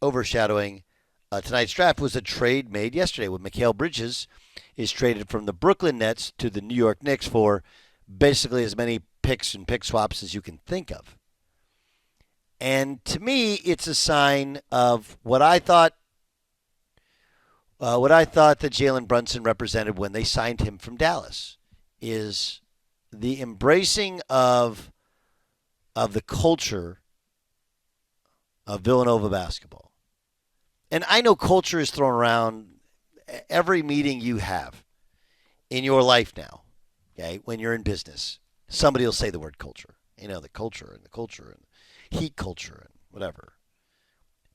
overshadowing tonight's draft was a trade made yesterday with Mikal Bridges is traded from the Brooklyn Nets to the New York Knicks for basically as many picks and pick swaps as you can think of. And to me, it's a sign of what I thought that Jaylen Brunson represented when they signed him from Dallas is the embracing of the culture of Villanova basketball. And I know culture is thrown around every meeting you have in your life now. Okay, when you're in business, somebody will say the word culture. The culture and the culture and heat culture and whatever.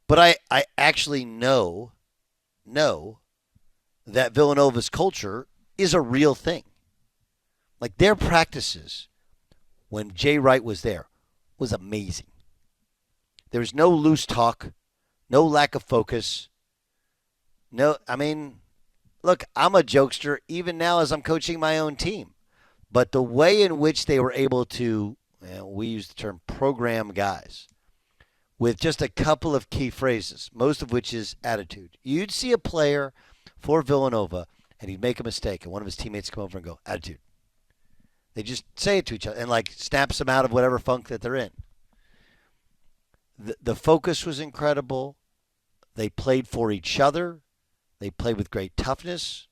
But I actually know that Villanova's culture is a real thing. Like their practices when Jay Wright was there was amazing. There was no loose talk, no lack of focus. No, I mean, look, I'm a jokester even now as I'm coaching my own team. But the way in which they were able to, we use the term program guys, with just a couple of key phrases, most of which is attitude. You'd see a player for Villanova, and he'd make a mistake, and one of his teammates come over and go, attitude. They just say it to each other and like snaps them out of whatever funk that they're in. The focus was incredible. They played for each other. They played with great toughness.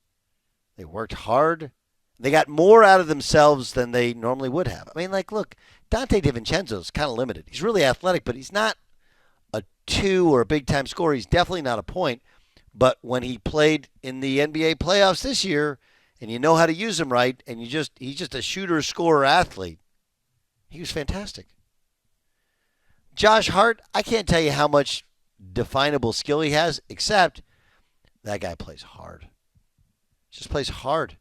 They worked hard. They got more out of themselves than they normally would have. I mean, like, look, Dante DiVincenzo is kind of limited. He's really athletic, but he's not a 2 or a big-time scorer. He's definitely not a point. But when he played in the NBA playoffs this year, and you know how to use him right, and he's just a shooter, scorer, athlete, he was fantastic. Josh Hart, I can't tell you how much definable skill he has, except that guy plays hard. Just plays hard.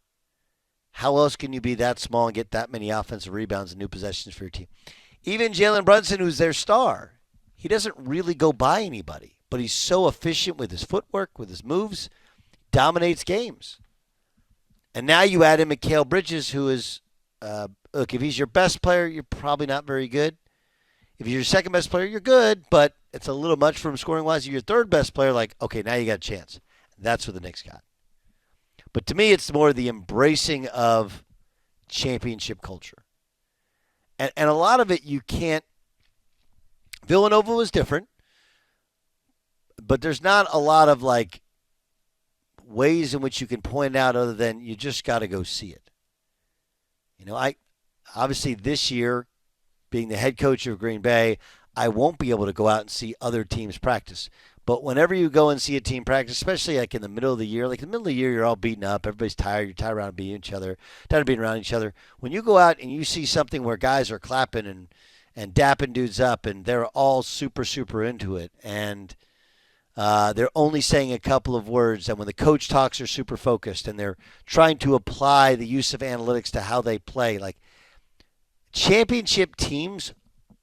How else can you be that small and get that many offensive rebounds and new possessions for your team? Even Jaylen Brunson, who's their star, he doesn't really go by anybody, but he's so efficient with his footwork, with his moves, dominates games. And now you add in Mikal Bridges, who is, look, if he's your best player, you're probably not very good. If he's your second best player, you're good, but it's a little much for him scoring-wise. If you're your third best player, like, okay, now you got a chance. That's what the Knicks got. But to me, it's more the embracing of championship culture. And a lot of it you can't. Villanova was different, but there's not a lot of like ways in which you can point out other than you just got to go see it. I obviously this year, being the head coach of Green Bay, I won't be able to go out and see other teams practice. But whenever you go and see a team practice, especially like in the middle of the year, like in the middle of the year, you're all beaten up. Everybody's tired. You're tired around being each other, tired of being around each other. When you go out and you see something where guys are clapping and dapping dudes up, and they're all super, super into it, and they're only saying a couple of words, and when the coach talks, they're super focused, and they're trying to apply the use of analytics to how they play. Like championship teams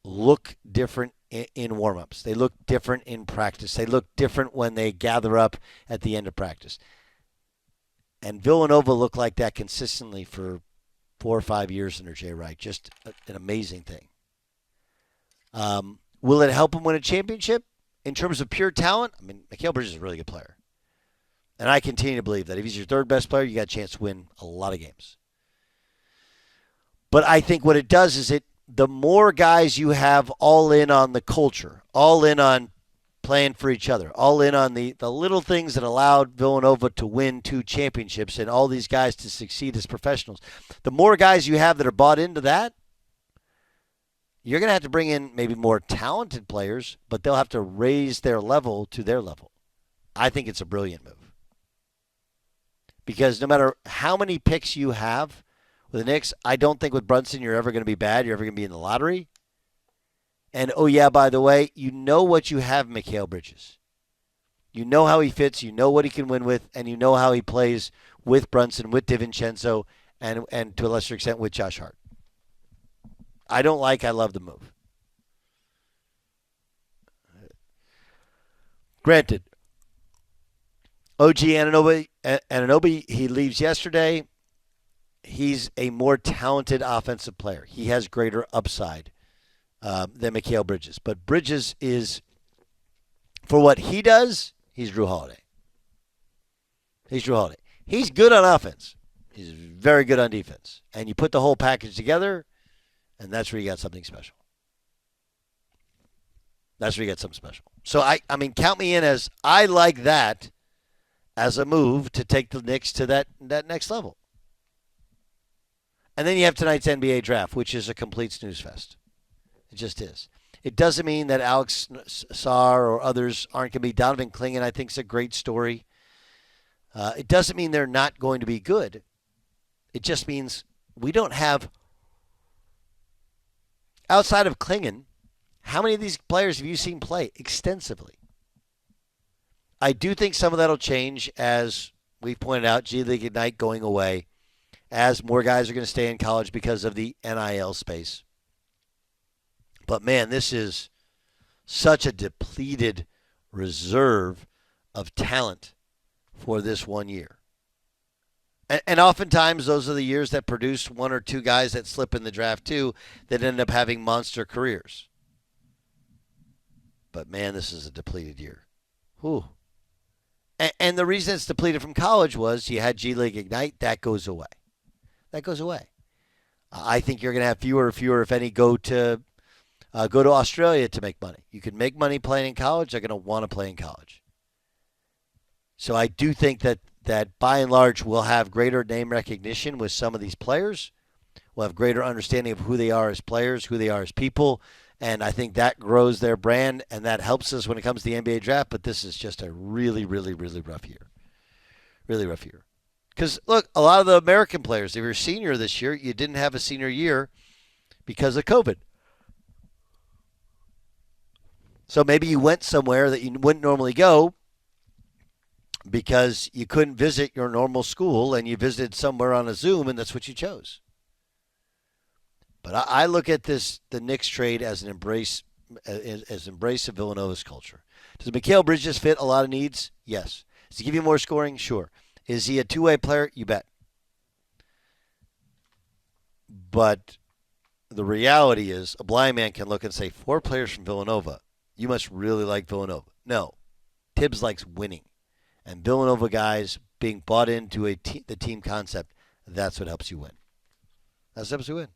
look different in warm-ups. They look different in practice. They look different when they gather up at the end of practice. And Villanova looked like that consistently for 4 or 5 years under Jay Wright. Just an amazing thing. Will it help them win a championship? In terms of pure talent, I mean, Mikal Bridges is a really good player. And I continue to believe that if he's your third best player, you got a chance to win a lot of games. But I think what it does is the more guys you have all in on the culture, all in on playing for each other, all in on the little things that allowed Villanova to win 2 championships and all these guys to succeed as professionals, the more guys you have that are bought into that, you're going to have to bring in maybe more talented players, but they'll have to raise their level to their level. I think it's a brilliant move. Because no matter how many picks you have with the Knicks, I don't think with Brunson you're ever going to be bad. You're ever going to be in the lottery. And, oh, yeah, by the way, you know what you have, Mikal Bridges. You know how he fits. You know what he can win with. And you know how he plays with Brunson, with DiVincenzo, and to a lesser extent with Josh Hart. I love the move. Granted, OG Anunoby, he leaves yesterday. He's a more talented offensive player. He has greater upside than Mikal Bridges. But Bridges is For what he does, he's Drew Holiday. He's Drew Holiday. He's good on offense. He's very good on defense. And you put the whole package together, and that's where you got something special. That's where you got something special. So, I mean, count me in as I like that as a move to take the Knicks to that next level. And then you have tonight's NBA draft, which is a complete snooze fest. It just is. It doesn't mean that Alex Sarr or others aren't going to be. Donovan Clingan, I think, is a great story. It doesn't mean they're not going to be good. It just means we don't have, outside of Clingan, how many of these players have you seen play extensively? I do think some of that will change as we've pointed out, G League Ignite going away, as more guys are going to stay in college because of the NIL space. But, man, this is such a depleted reserve of talent for this 1 year. And oftentimes those are the years that produce one or two guys that slip in the draft too that end up having monster careers. But, man, this is a depleted year. Whew. And the reason it's depleted from college was you had G League Ignite. That goes away. That goes away. I think you're going to have fewer, if any, go to Australia to make money. You can make money playing in college. They're going to want to play in college. So I do think that by and large we'll have greater name recognition with some of these players. We'll have greater understanding of who they are as players, who they are as people. And I think that grows their brand, and that helps us when it comes to the NBA draft. But this is just a really, really, really rough year. Really rough year. Because, look, a lot of the American players, if you're a senior this year, you didn't have a senior year because of COVID. So maybe you went somewhere that you wouldn't normally go because you couldn't visit your normal school, and you visited somewhere on a Zoom, and that's what you chose. But I look at the Knicks trade as an embrace of Villanova's culture. Does Mikal Bridges fit a lot of needs? Yes. Does he give you more scoring? Sure. Is he a two-way player? You bet. But the reality is a blind man can look and say, 4 players from Villanova, you must really like Villanova. No. Tibbs likes winning. And Villanova guys being bought into the team concept, that's what helps you win. That's what helps you win.